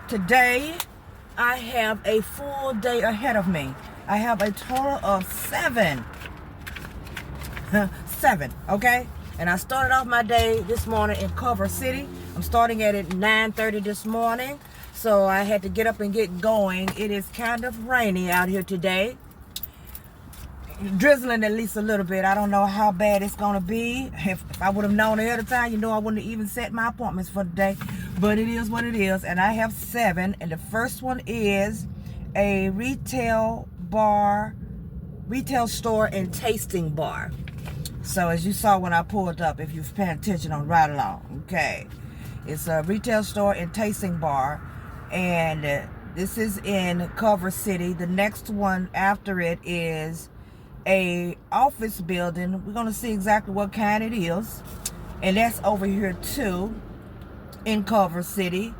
Today, I have a full day ahead of me. I have a total of 7. 7, okay? And I started off my day this morning in Culver City. I'm starting at 9:30 this morning. So I had to get up and get going. It is kind of rainy out here today. Drizzling at least a little bit. I don't know how bad it's going to be. If I would have known ahead of time, I wouldn't have even set my appointments for the day. But it is what it is. And I have 7. And the first one is a retail store and tasting bar. So as you saw when I pulled up, if you've paid attention on right along, okay. It's a retail store and tasting bar. And this is in Culver City. The next one after it is a office building. We're going to see exactly what kind it is. And that's over here too in Culver City.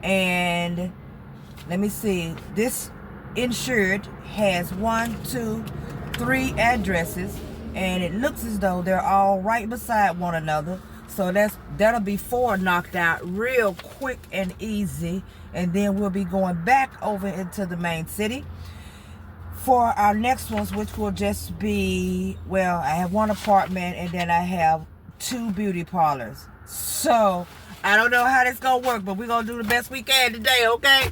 And let me see. This insured has 1, 2, 3 addresses. And it looks as though they're all right beside one another. So that'll be 4 knocked out real quick and easy. And then we'll be going back over into the main city for our next ones, which will just be, well, I have 1 apartment and then I have 2 beauty parlors. So I don't know how that's gonna work, but we're gonna do the best we can today, okay?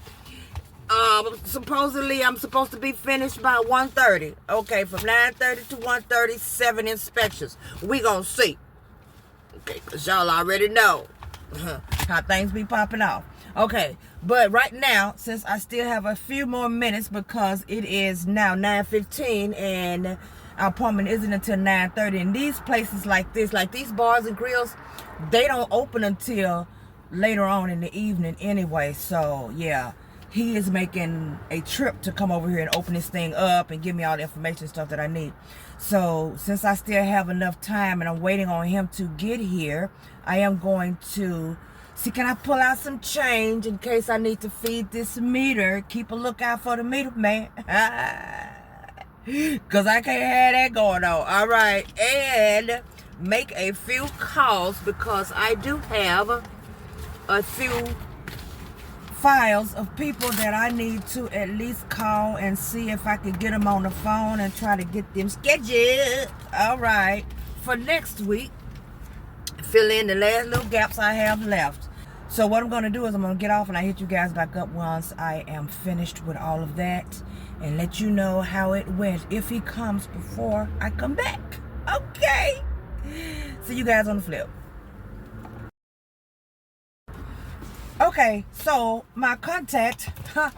Supposedly I'm supposed to be finished by 1:30. Okay, from 9:30 to 1:30, 7 inspections. We gonna see. Okay, because y'all already know how things be popping off. Okay, but right now, since I still have a few more minutes because it is now 9:15 and our appointment isn't until 9:30, and these places like this, like these bars and grills, they don't open until later on in the evening anyway. So yeah, he is making a trip to come over here and open this thing up and give me all the information and stuff that I need. So since I still have enough time and I'm waiting on him to get here, I am going to see, can I pull out some change in case I need to feed this meter? Keep a lookout for the meter, man. Because I can't have that going on. All right. And make a few calls because I do have a few files of people that I need to at least call and see if I can get them on the phone and try to get them scheduled. All right. For next week, fill in the last little gaps I have left. So what I'm going to do is I'm going to get off and I hit you guys back up once I am finished with all of that and let you know how it went if he comes before I come back. Okay. See you guys on the flip. Okay, so my contact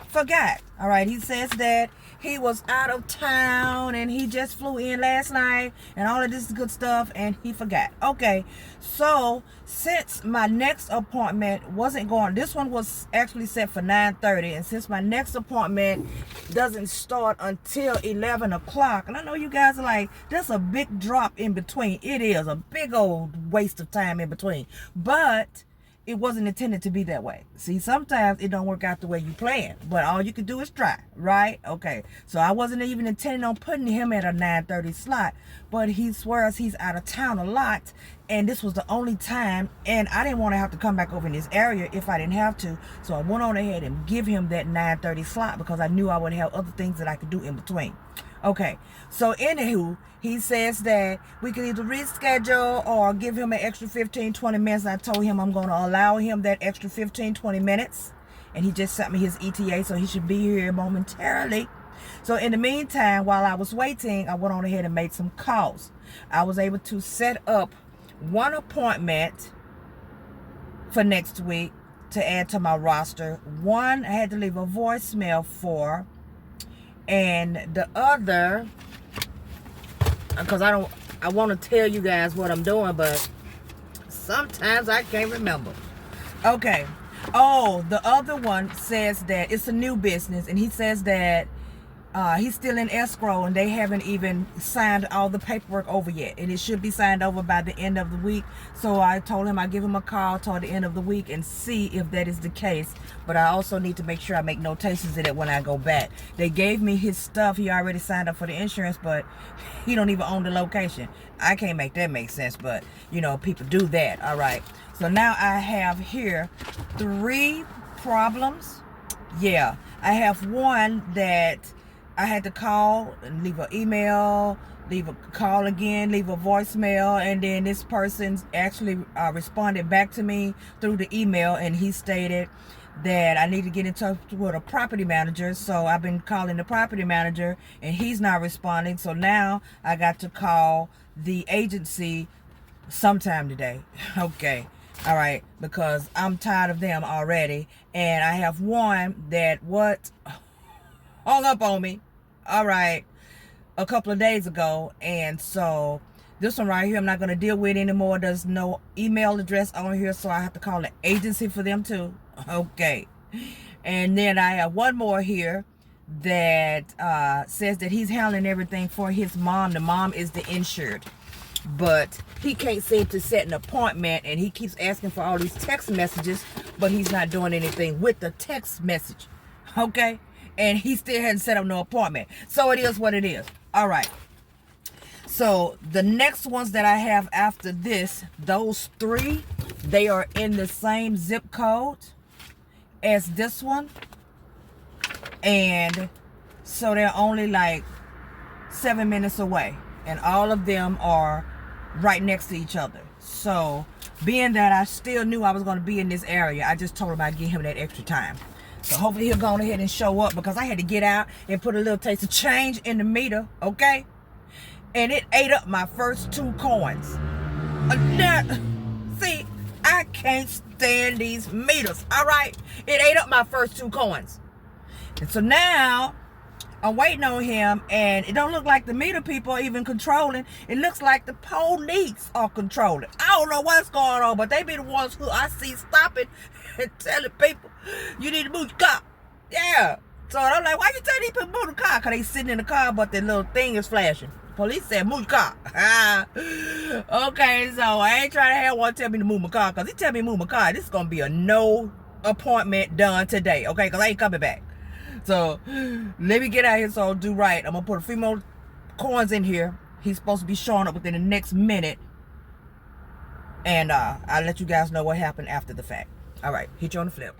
forgot. All right, he says that he was out of town and he just flew in last night and all of this good stuff and he forgot. Okay, so since my next appointment wasn't going, this one was actually set for 9:30, and since my next appointment doesn't start until 11 o'clock, and I know you guys are like, that's a big drop in between. It is a big old waste of time in between, but it wasn't intended to be that way. See, sometimes it don't work out the way you plan, but all you can do is try, right? Okay, so I wasn't even intending on putting him at a 9:30 slot, but he swears he's out of town a lot, and this was the only time, and I didn't want to have to come back over in this area if I didn't have to, so I went on ahead and give him that 9:30 slot because I knew I would have other things that I could do in between. Okay, so anywho, he says that we could either reschedule or give him an extra 15-20 minutes. I told him I'm going to allow him that extra 15-20 minutes. And he just sent me his ETA, so he should be here momentarily. So in the meantime, while I was waiting, I went on ahead and made some calls. I was able to set up 1 appointment for next week to add to my roster. 1 I had to leave a voicemail for. And the other, because I want to tell you guys what I'm doing, but sometimes I can't remember. Okay. Oh, the other one says that it's a new business, and he says that he's still in escrow and they haven't even signed all the paperwork over yet, and it should be signed over by the end of the week. So I told him I'd give him a call toward the end of the week and see if that is the case, but I also need to make sure I make notations of it when I go back. They gave me his stuff. He already signed up for the insurance, but he don't even own the location. I can't make that make sense, but people do that. All right, so now I have here 3 problems. Yeah, I have one that I had to call and leave an email, leave a call again, leave a voicemail, and then this person actually responded back to me through the email, and he stated that I need to get in touch with a property manager. So I've been calling the property manager and he's not responding. So now I got to call the agency sometime today. Okay. All right. Because I'm tired of them already. And I have one that hung up on me. All right. A couple of days ago. And so this one right here, I'm not going to deal with anymore. There's no email address on here. So I have to call the agency for them too. Okay. And then I have one more here that says that he's handling everything for his mom. The mom is the insured, but he can't seem to set an appointment, and he keeps asking for all these text messages, but he's not doing anything with the text message. Okay. And he still hasn't set up no appointment. So it is what it is. All right. So the next ones that I have after this, those three, they are in the same zip code as this one, and so they're only like 7 minutes away, and all of them are right next to each other. So being that I still knew I was going to be in this area, I just told him I'd give him that extra time. So hopefully he'll go ahead and show up, because I had to get out and put a little taste of change in the meter. Okay. And it ate up my first 2 coins. See, I can't stand these meters. All right. It ate up my first 2 coins. And so now I'm waiting on him, and it don't look like the meter people are even controlling. It looks like the police are controlling. I don't know what's going on, but they be the ones who I see stopping and telling people, you need to move your car. Yeah. So I'm like, why you tell these people to move the car? Because they sitting in the car, but the little thing is flashing. Police said, move your car. Okay, so I ain't trying to have one tell me to move my car, because he tell me to move my car. This is going to be a no appointment done today, okay? Because I ain't coming back. So let me get out here so I'll do right. I'm going to put a few more coins in here. He's supposed to be showing up within the next minute. And I'll let you guys know what happened after the fact. All right, hit you on the flip.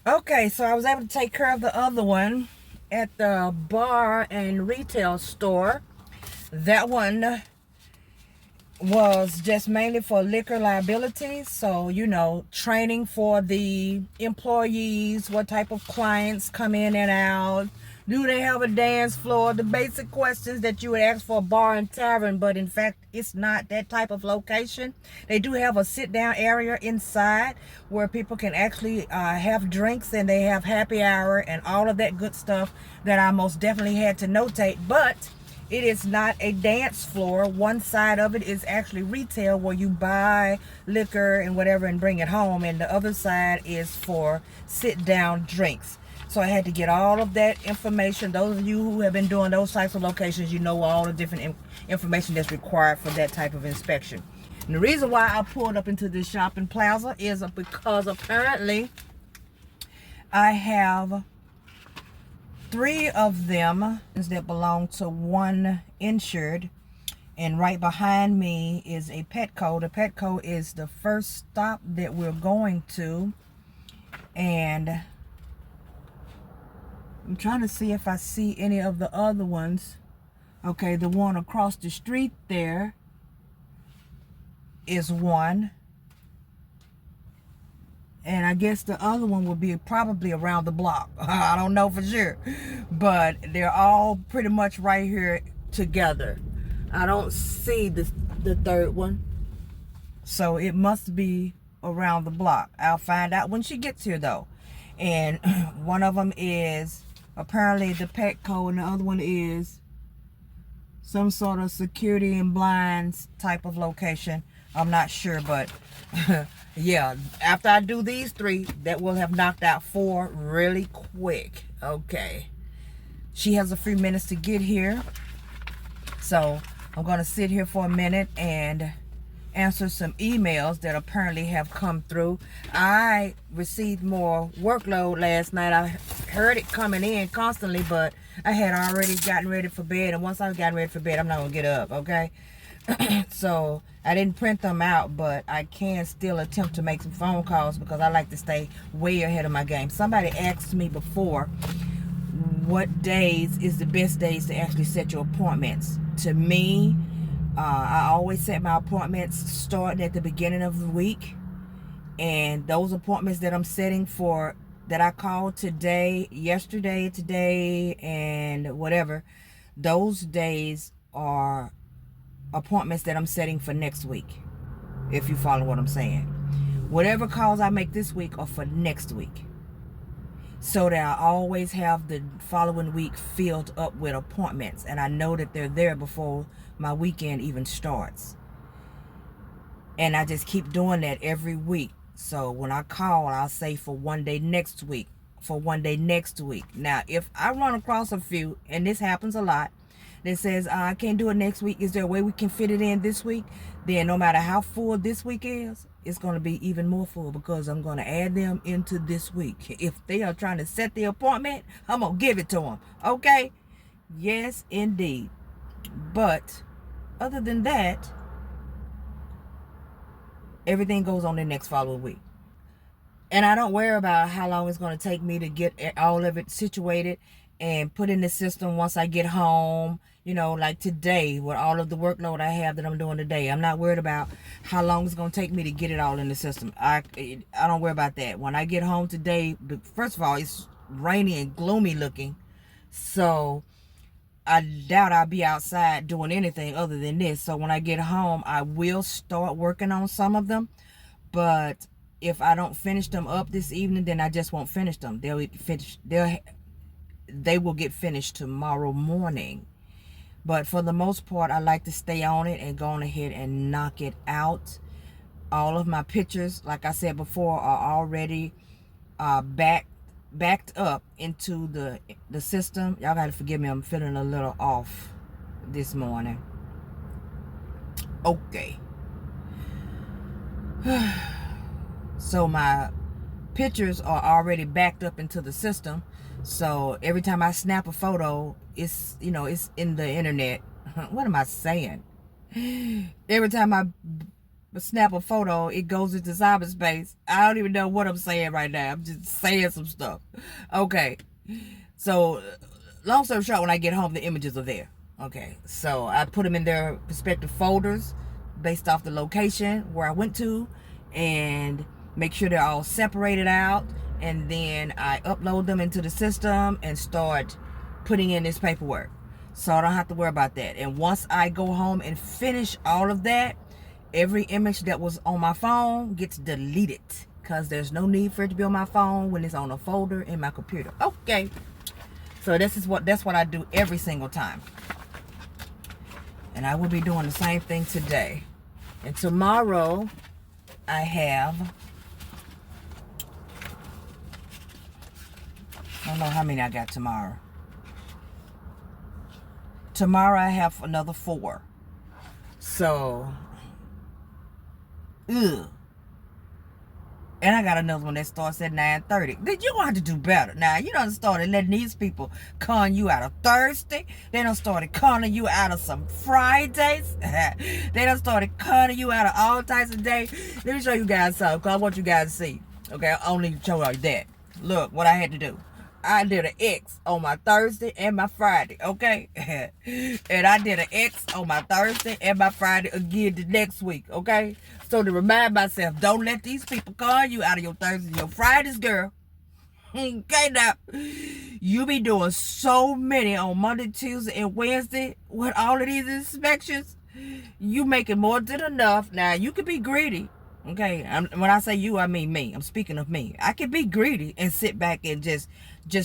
Okay, so I was able to take care of the other one at the bar and retail store. That one was just mainly for liquor liability. So, you know, training for the employees, what type of clients come in and out. Do they have a dance floor? The basic questions that you would ask for a bar and tavern, but in fact, it's not that type of location. They do have a sit-down area inside where people can actually have drinks, and they have happy hour and all of that good stuff that I most definitely had to notate. But it is not a dance floor. One side of it is actually retail, where you buy liquor and whatever and bring it home, and the other side is for sit-down drinks. So I had to get all of that information. Those of you who have been doing those types of locations, you know all the different information that's required for that type of inspection. And the reason why I pulled up into this shopping plaza is because apparently I have 3 of them that belong to one insured. And right behind me is a Petco. The Petco is the first stop that we're going to. And I'm trying to see if I see any of the other ones. Okay, the one across the street there is one. And I guess the other one will be probably around the block. I don't know for sure. But they're all pretty much right here together. I don't see the third one. So it must be around the block. I'll find out when she gets here though. And one of them is apparently the pet code, and the other one is some sort of security and blinds type of location. I'm not sure, but yeah, after I do these 3, that will have knocked out 4 really quick. Okay. She has a few minutes to get here. So I'm going to sit here for a minute and answer some emails that apparently have come through. I received more workload last night. I heard it coming in constantly, but I had already gotten ready for bed. And once I've gotten ready for bed, I'm not going to get up, okay? So I didn't print them out, but I can still attempt to make some phone calls because I like to stay way ahead of my game. Somebody asked me before, what days is the best days to actually set your appointments? To me, I always set my appointments starting at the beginning of the week. And those appointments that I'm setting for, that I called today, yesterday, today, and whatever, those days are appointments that I'm setting for next week, if you follow what I'm saying. Whatever calls I make this week are for next week, so that I always have the following week filled up with appointments, and I know that they're there before my weekend even starts. And I just keep doing that every week. So when I call, I'll say for one day next week, for one day next week. Now, if I run across a few, and this happens a lot, that says, I can't do it next week, is there a way we can fit it in this week? Then no matter how full this week is, it's going to be even more full, because I'm going to add them into this week. If they are trying to set the appointment, I'm going to give it to them. Okay? Yes, indeed. But other than that, everything goes on the next following week. And I don't worry about how long it's going to take me to get all of it situated and put in the system once I get home. You know, like today, with all of the workload I have that I'm doing today, I'm not worried about how long it's going to take me to get it all in the system. I don't worry about that. When I get home today, first of all, it's rainy and gloomy looking. So I doubt I'll be outside doing anything other than this. So when I get home, I will start working on some of them. But if I don't finish them up this evening, then I just won't finish them. They will get finished tomorrow morning. But for the most part, I like to stay on it and go on ahead and knock it out. All of my pictures, like I said before, are already backed up into the system. Y'all gotta forgive me, I'm feeling a little off this morning. Okay. So my pictures are already backed up into the system. So every time I snap a photo, it's in the internet. What am I saying? Every time I snap a photo, it goes into cyberspace. I don't even know what I'm saying right now. I'm just saying some stuff. Okay. So long story short, when I get home, the images are there. Okay. So I put them in their respective folders based off the location where I went to, and make sure they're all separated out. And then I upload them into the system and start putting in this paperwork. So I don't have to worry about that. And once I go home and finish all of that, every image that was on my phone gets deleted, because there's no need for it to be on my phone when it's on a folder in my computer. Okay. So that's what I do every single time. And I will be doing the same thing today. And tomorrow I have, I don't know how many I got tomorrow. Tomorrow I have another 4. So, and I got another one that starts at 9:30. Then you're going to have to do better. Now, you done started letting these people con you out of Thursday. They done started conning you out of some Fridays. They done started conning you out of all types of days. Let me show you guys something, because I want you guys to see. Okay, I only show you that. Look what I had to do. I did an X on my Thursday and my Friday, okay? And I did an X on my Thursday and my Friday again the next week, okay? So to remind myself, don't let these people call you out of your Thursdays and your Fridays, girl. Okay, now, you be doing so many on Monday, Tuesday, and Wednesday with all of these inspections. you making more than enough. Now, you could be greedy. Okay, when I say you, I mean me. I'm speaking of me. I can be greedy and sit back and just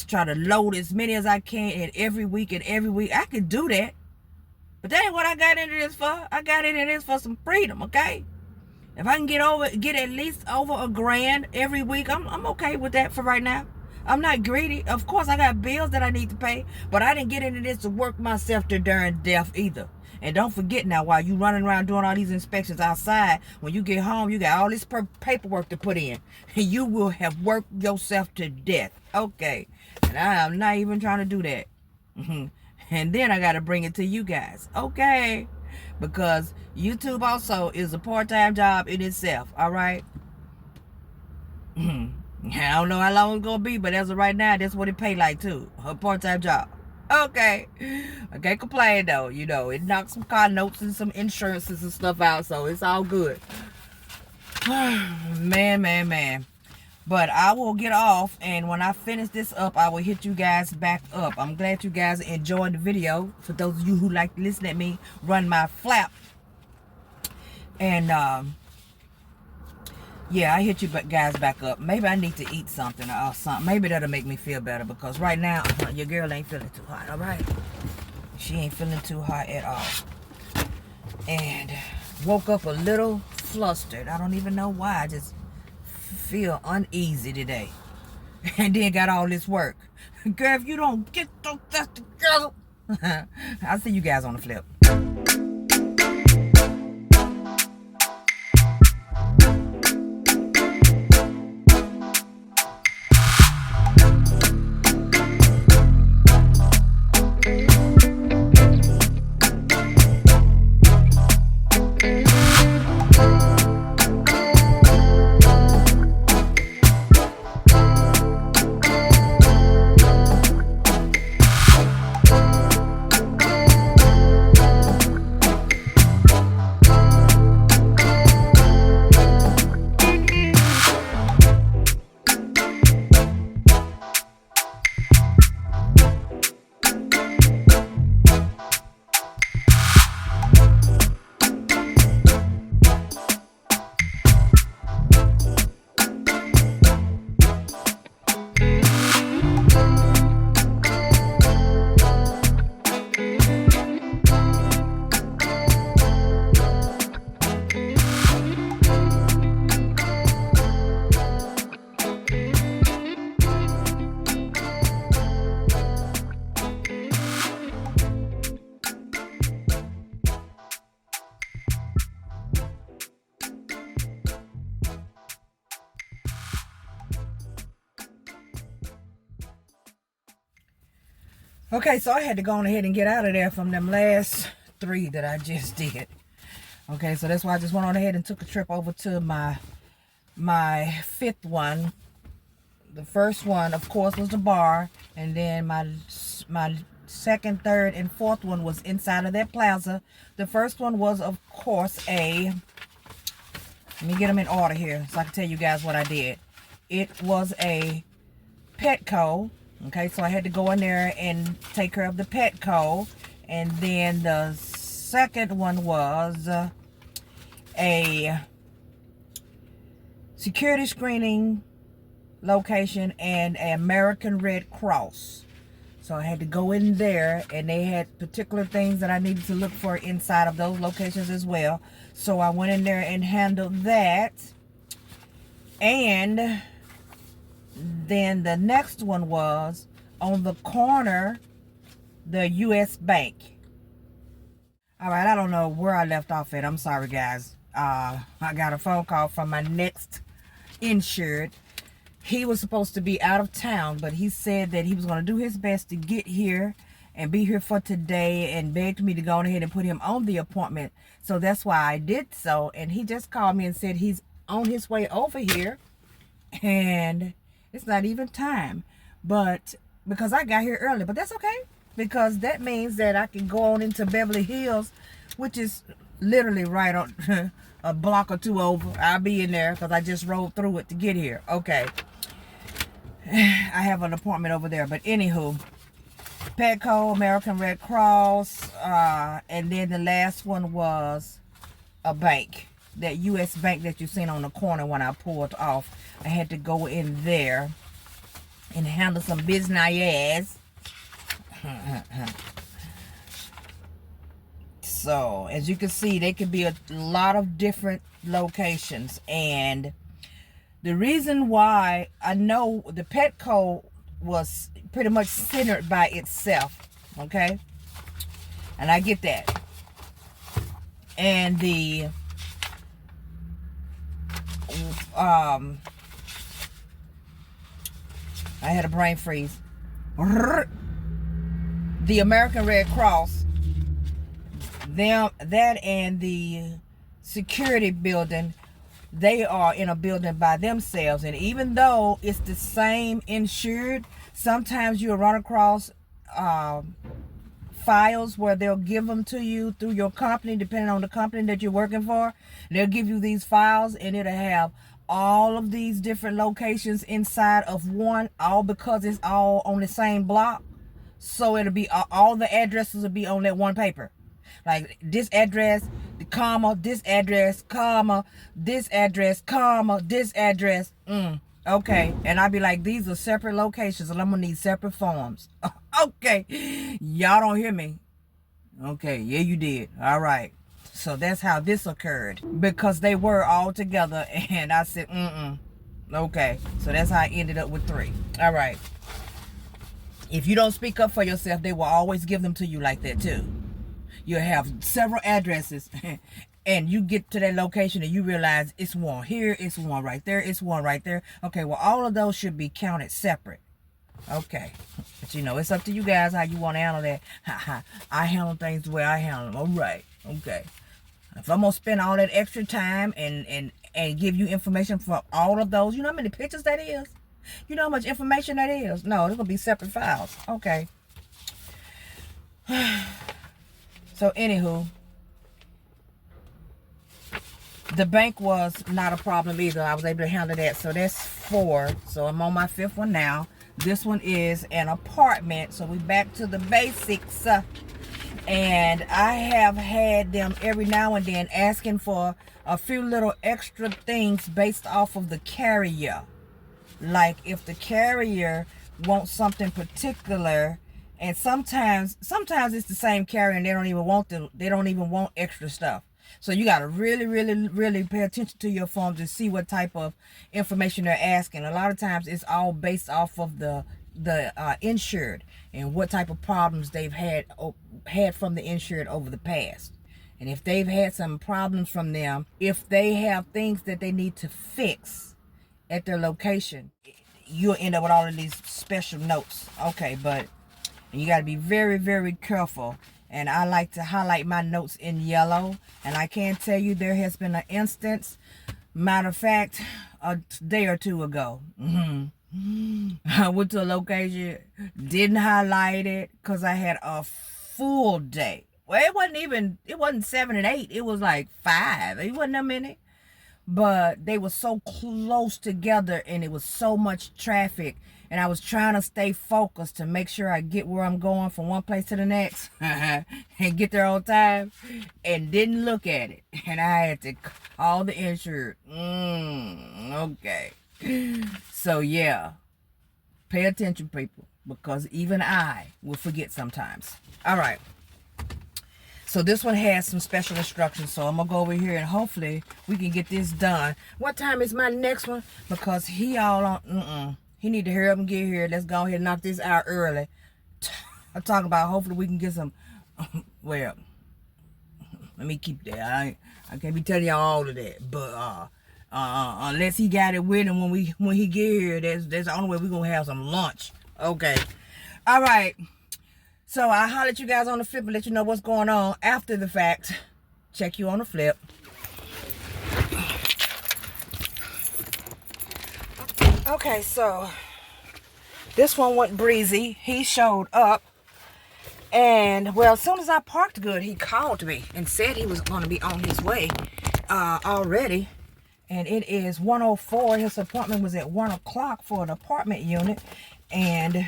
try to load as many as I can in every week and every week. I can do that. But that ain't what I got into this for. I got into this for some freedom, okay? If I can get at least over $1,000 every week, I'm okay with that for right now. I'm not greedy. Of course, I got bills that I need to pay, but I didn't get into this to work myself to darn death either. And don't forget now, while you running around doing all these inspections outside, when you get home, you got all this paperwork to put in. And you will have worked yourself to death. Okay. And I am not even trying to do that. And then I got to bring it to you guys. Okay. Because YouTube also is a part-time job in itself. All right. I don't know how long it's going to be, but as of right now, that's what it pay like too. A part-time job. Okay. I can't complain though. You know, it knocks some car notes and some insurances and stuff out, so it's all good. Man. But I will get off, and when I finish this up, I will hit you guys back up. I'm glad you guys enjoyed the video. For those of you who like to listen at me run my flap. And yeah, I hit you guys back up. Maybe I need to eat something or something. Maybe that'll make me feel better, because right now your girl ain't feeling too hot. All right, she ain't feeling too hot at all. And woke up a little flustered. I don't even know why. I just feel uneasy today. And then got all this work. Girl, if you don't get those stuff together. I'll see you guys on the flip. Okay, so I had to go on ahead and get out of there from them last 3 that I just did. Okay, so that's why I just went on ahead and took a trip over to my 5th one. The first one, of course, was the bar, and then my 2nd, 3rd, and 4th one was inside of that plaza. The first one was, of course, let me get them in order here so I can tell you guys what I did. It was a Petco. Okay, so I had to go in there and take care of the Petco. And then the second one was a security screening location and an American Red Cross. So I had to go in there, and they had particular things that I needed to look for inside of those locations as well. So I went in there and handled that. And then the next one was on the corner, the U.S. Bank. All right, I don't know where I left off at. I'm sorry, guys. I got a phone call from my next insured. He was supposed to be out of town, but he said that he was going to do his best to get here and be here for today, and begged me to go ahead and put him on the appointment. So that's why I did so. And he just called me and said he's on his way over here, and it's not even time, but because I got here early. But that's okay, because that means that I can go on into Beverly Hills, which is literally right on a block or 2 over. I'll be in there because I just rode through it to get here. Okay, I have an appointment over there. But anywho, Petco, American Red Cross, and then the last one was a bank. That U.S. bank that you seen on the corner when I pulled off. I had to go in there and handle some business. So, as you can see, they could be a lot of different locations. And the reason why I know the Petco was pretty much centered by itself, okay? And I get that. And the I had a brain freeze. The American Red Cross, that and the security building, they are in a building by themselves. And even though it's the same insured, sometimes you'll run across files where they'll give them to you through your company, depending on the company that you're working for. They'll give you these files, and it'll have all of these different locations inside of one, all because it's all on the same block. So it'll be all the addresses will be on that one paper. Like this address, the comma, this address, comma, this address, comma, this address. Okay. And I'll be like, these are separate locations, and I'm gonna need separate forms. Okay. Y'all don't hear me. Okay. Yeah, you did. All right. So that's how this occurred, because they were all together, and I said, okay. So that's how I ended up with 3. All right. If you don't speak up for yourself, they will always give them to you like that too. You'll have several addresses, and you get to that location and you realize it's one here, it's one right there, it's one right there. Okay, well, all of those should be counted separate. Okay. But you know, it's up to you guys how you want to handle that. I handle things the way I handle them. All right. Okay. If I'm going to spend all that extra time and give you information for all of those, you know how many pictures that is? You know how much information that is? No, it's going to be separate files. Okay. So, anywho, the bank was not a problem either. I was able to handle that. So, that's 4. So, I'm on my 5th one now. This one is an apartment. So, we back to the basics. And I have had them every now and then asking for a few little extra things based off of the carrier. Like if the carrier wants something particular, and sometimes it's the same carrier and they don't even want extra stuff. So you got to really pay attention to your forms to see what type of information they're asking. A lot of times it's all based off of the insured and what type of problems they've had from the insured over the past. And if they've had some problems from them, if they have things that they need to fix at their location, you'll end up with all of these special notes. Okay, but you got to be very careful. And I like to highlight my notes in yellow. And I can tell you there has been an instance, matter of fact, a day or 2 ago. I went to a location, didn't highlight it because I had a full day. Well, it wasn't 7 and 8. It was like 5. It wasn't that many. But they were so close together and it was so much traffic. And I was trying to stay focused to make sure I get where I'm going from one place to the next and get there on time, and didn't look at it. And I had to call the insured. Okay. So, yeah. Pay attention, people, because even I will forget sometimes. All right. So this one has some special instructions. So I'm going to go over here and hopefully we can get this done. What time is my next one? Because he all on, he need to hurry up and get here. Let's go ahead and knock this out early. I'm talking about hopefully we can get some, well, let me keep that. I can't be telling y'all all of that. But unless he got it with him when he get here, that's the only way we're going to have some lunch. Okay. All right. So I'll holler at you guys on the flip and let you know what's going on after the fact. Check you on the flip. Okay, so this one went breezy. He showed up. And, well, as soon as I parked good, he called me and said he was going to be on his way already. And it is 1:04. His appointment was at 1 o'clock for an apartment unit. And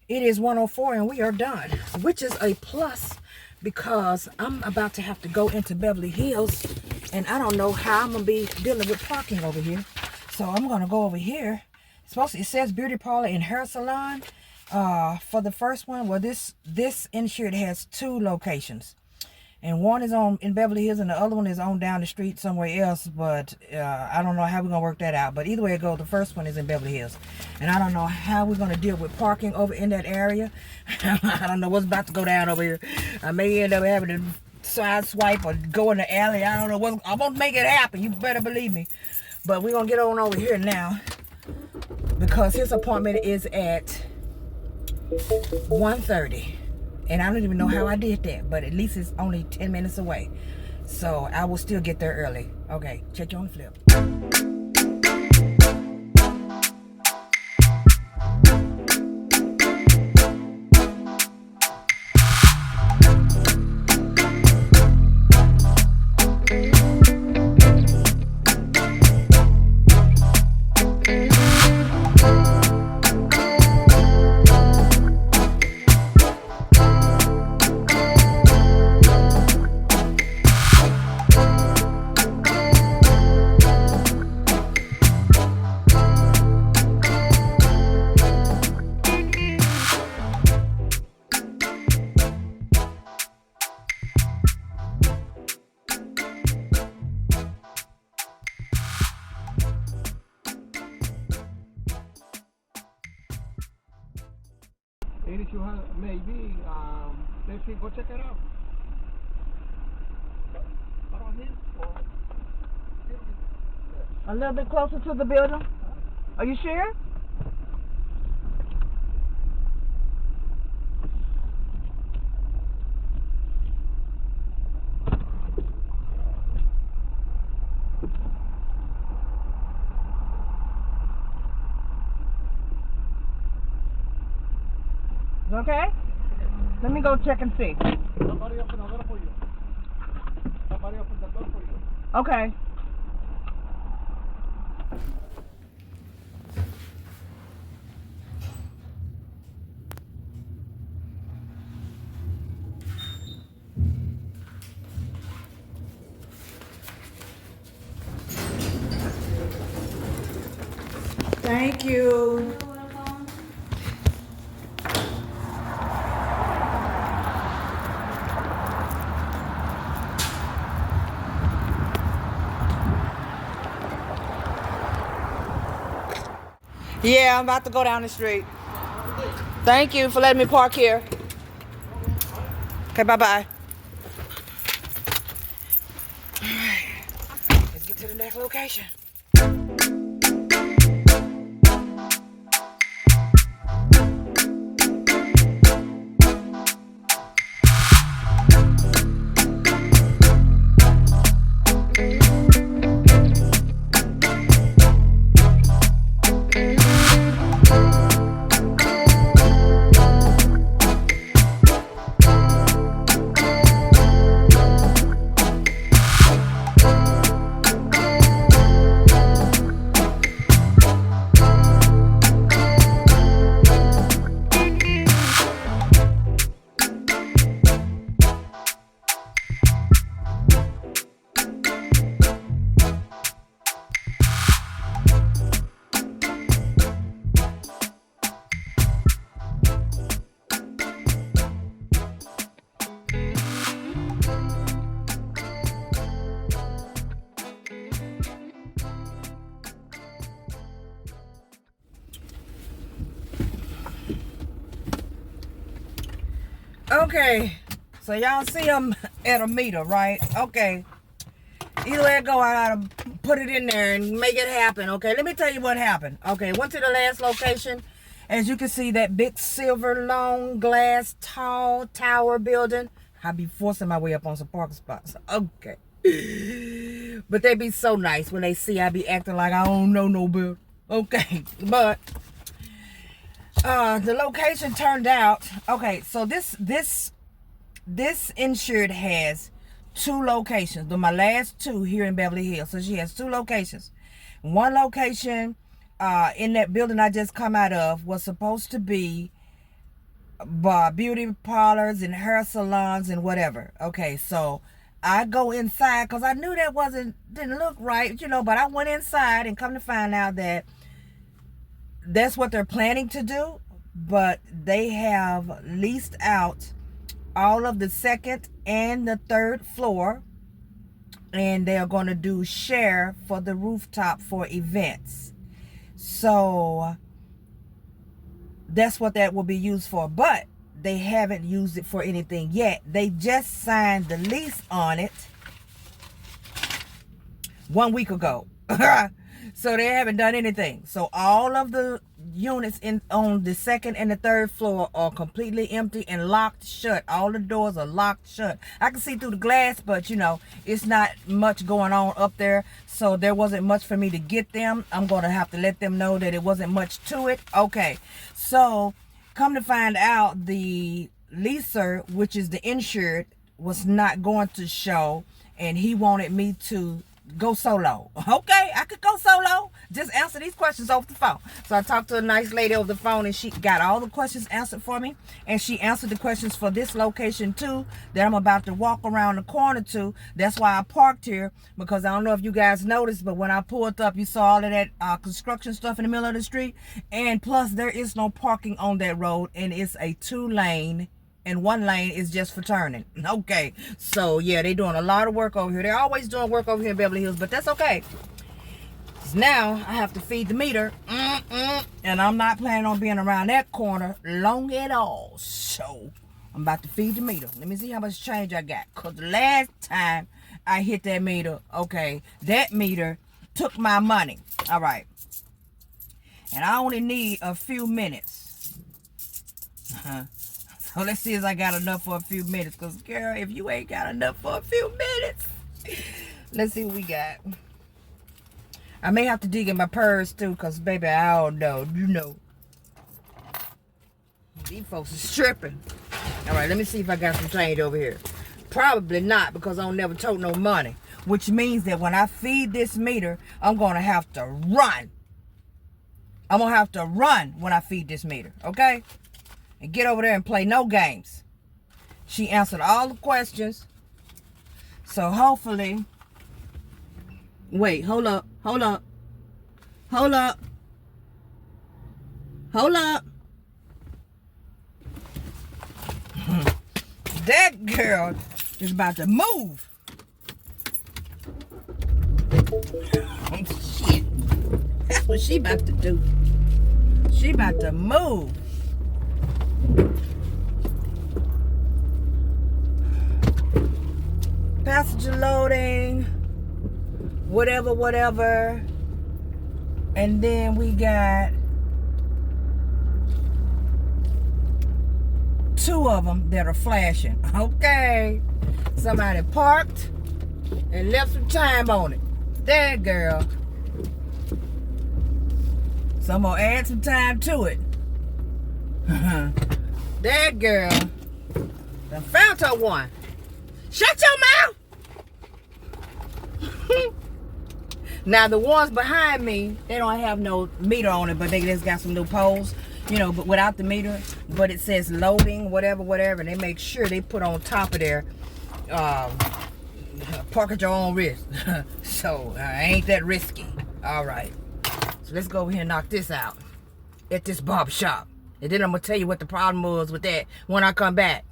It is 1:04 and we are done, which is a plus because I'm about to have to go into Beverly Hills and I don't know how I'm gonna be dealing with parking over here. So I'm gonna go over here. It says beauty parlor and hair salon. For the first one, well, this insured has 2 locations. And one is in Beverly Hills and the other one is on down the street somewhere else. But I don't know how we're going to work that out. But either way it goes, the first one is in Beverly Hills. And I don't know how we're going to deal with parking over in that area. I don't know what's about to go down over here. I may end up having to side swipe or go in the alley. I don't know what. I'm going to make it happen. You better believe me. But we're going to get on over here now. Because his appointment is at 1:30. And I don't even know how I did that, but at least it's only 10 minutes away. So I will still get there early. Okay, check you on the flip. Maybe, let's see, go check it out. A little bit closer to the building. Are you sure? Okay? Let me go check and see. Somebody open the door for you. Somebody open the door for you. Okay. Thank you. Yeah, I'm about to go down the street. Thank you for letting me park here. Okay, bye-bye. All right, let's get to the next location. Okay, so y'all see them at a meter, right? Okay, either way it go, I gotta put it in there and make it happen. Okay, let me tell you what happened. Okay, went to the last location. As you can see, that big silver, long glass, tall tower building. I be forcing my way up on some parking spots. Okay, but they be so nice when they see I be acting like I don't know no better. Okay, but the location turned out okay. So this insured has 2 locations, but my last 2 here in Beverly Hills. So she has 2 locations. One location in that building I just come out of was supposed to be beauty parlors and hair salons and whatever. Okay, so I go inside because I knew that didn't look right, but I went inside and come to find out that that's what they're planning to do, but they have leased out all of the second and the third floor, and they are going to do share for the rooftop for events. So that's what that will be used for, but they haven't used it for anything yet. They just signed the lease on it 1 week ago. So they haven't done anything. So all of the units on the second and the third floor are completely empty and locked shut. All the doors are locked shut. I can see through the glass, but it's not much going on up there. So there wasn't much for me to get them. I'm going to have to let them know that it wasn't much to it. Okay. So come to find out, the leaser, which is the insured, was not going to show, and he wanted me to go solo. Okay, I could go solo. Just answer these questions over the phone. So I talked to a nice lady over the phone, and she got all the questions answered for me. And she answered the questions for this location too, that I'm about to walk around the corner to. That's why I parked here, because I don't know if you guys noticed, but when I pulled up, you saw all of that construction stuff in the middle of the street. And plus, there is no parking on that road, and it's a 2-lane. And 1 lane is just for turning. Okay, so yeah, they're doing a lot of work over here. They're always doing work over here in Beverly Hills, but that's okay. Now I have to feed the meter, and I'm not planning on being around that corner long at all. So I'm about to feed the meter. Let me see how much change I got, because the last time I hit that meter, okay, that meter took my money. All right, and I only need a few minutes. So let's see if I got enough for a few minutes. Because, girl, if you ain't got enough for a few minutes, let's see what we got. I may have to dig in my purse, too. Because, baby, I don't know. These folks are stripping. All right, let me see if I got some change over here. Probably not, because I don't never tote no money. Which means that when I feed this meter, I'm going to have to run. I'm going to have to run when I feed this meter. Okay? And get over there and play no games. She answered all the questions. So hopefully... Wait, hold up. That girl is about to move. Oh, shit. That's what she about to do. She about to move. Passenger loading, whatever. And then we got 2 of them that are flashing. Okay, somebody parked and left some time on it. There, girl. So I'm gonna add some time to it. That girl done found her one. Shut your mouth! Now the ones behind me, they don't have no meter on it, but they just got some little poles, but without the meter. But it says loading, whatever, and they make sure they put on top of there, park at your own risk. So ain't that risky. All right, so let's go over here and knock this out at this barber shop. And then I'm going to tell you what the problem was with that when I come back.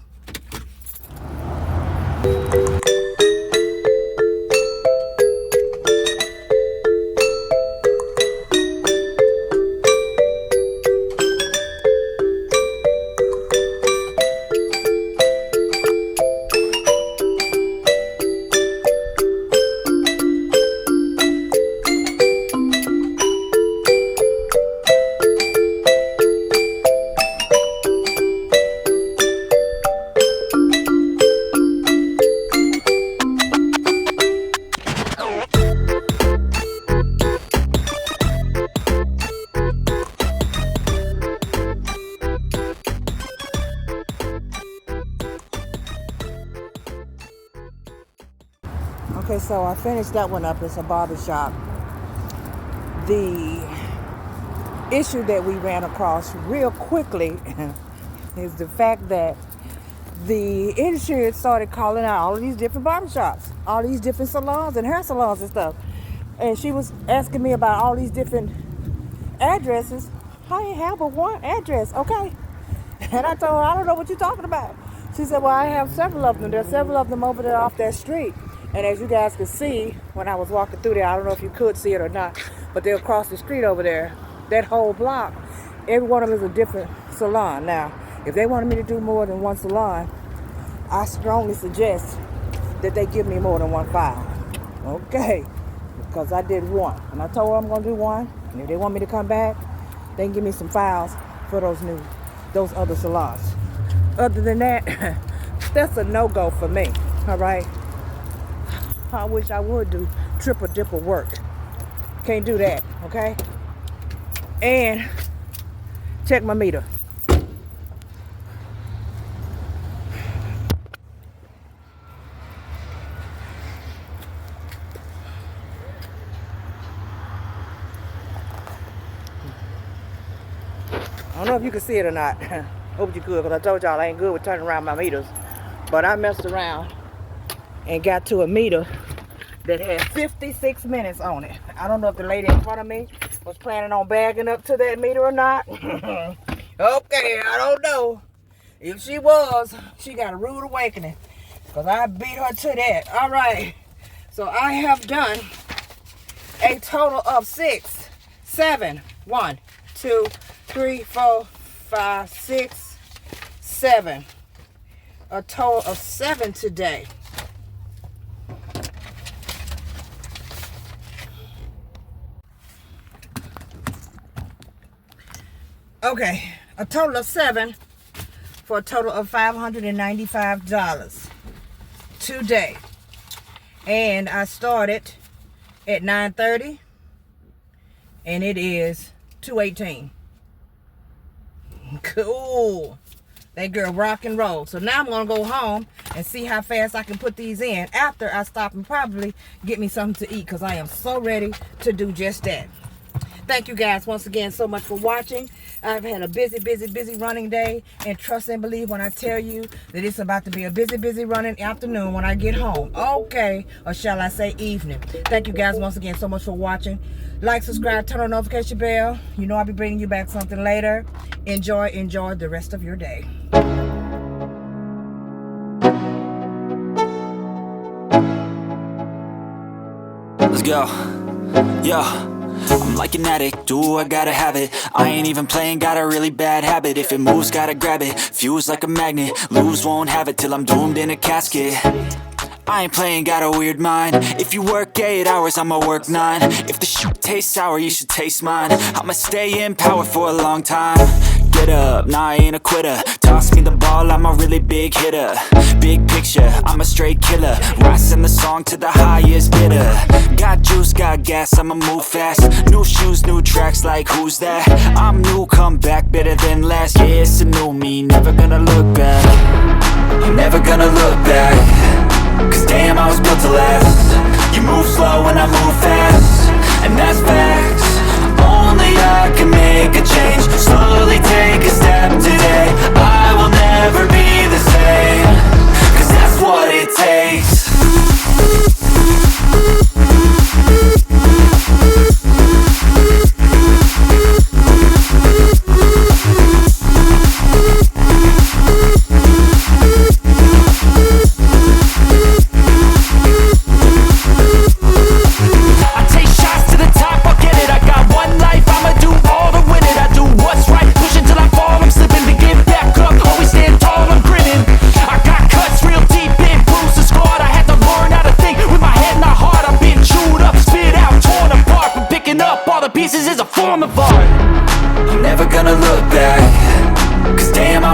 Okay, so I finished that one up. It's a barbershop. The issue that we ran across real quickly is the fact that the insurance started calling out all of these different barbershops, all these different salons and hair salons and stuff. And she was asking me about all these different addresses. I ain't have but one address, okay? And I told her, I don't know what you're talking about. She said, well, I have several of them. There's several of them over there off that street. And as you guys could see, when I was walking through there, I don't know if you could see it or not, but they're across the street over there. That whole block, every one of them is a different salon. Now, if they wanted me to do more than one salon, I strongly suggest that they give me more than one file. Okay, because I did one. And I told her I'm going to do one. And if they want me to come back, they can give me some files for those other salons. Other than that, that's a no-go for me, all right? I wish I would do triple dipper work. Can't do that, okay? And check my meter. I don't know if you can see it or not. Hope you could, because I told y'all I ain't good with turning around my meters. But I messed around and got to a meter that had 56 minutes on it. I don't know if the lady in front of me was planning on bagging up to that meter or not. Okay, I don't know. If she was, she got a rude awakening, because I beat her to that. All right, so I have done a total of 6, 7, 1, 2, 3, 4, 5, 6, 7. A total of 7 today. Okay, a total of 7 for a total of $595 today. And I started at 9:30 and it is 2:18. Cool. That girl rock and roll. So now I'm gonna go home and see how fast I can put these in after I stop and probably get me something to eat, because I am so ready to do just that. Thank you guys once again so much for watching. I've had a busy running day, and trust and believe when I tell you that it's about to be a busy running afternoon when I get home. Okay, or shall I say evening. Thank you guys once again so much for watching. Like, subscribe, turn on the notification bell. You know I'll be bringing you back something later. Enjoy the rest of your day. Let's go. Yo. I'm like an addict, do I gotta have it. I ain't even playing, got a really bad habit. If it moves, gotta grab it, fuse like a magnet. Lose, won't have it till I'm doomed in a casket. I ain't playing, got a weird mind. If you work 8 hours, I'ma work 9. If the shoot tastes sour, you should taste mine. I'ma stay in power for a long time. Get up, nah, I ain't a quitter. Toss me the ball, I'm a really big hitter. Big picture, I'm a straight killer. Rising the song to the highest bidder. Got juice, got gas, I'ma move fast. New shoes, new tracks, like who's that? I'm new, come back, better than last. Yeah, it's a new me, never gonna look back. I'm never gonna look back. Cause damn, I was built to last. You move slow and I move fast, and that's facts. Only I can make a change. Slowly take a step today. I will never be the same. Cause that's what it takes. Pieces is a form of art. I'm never gonna look back. Cause damn, I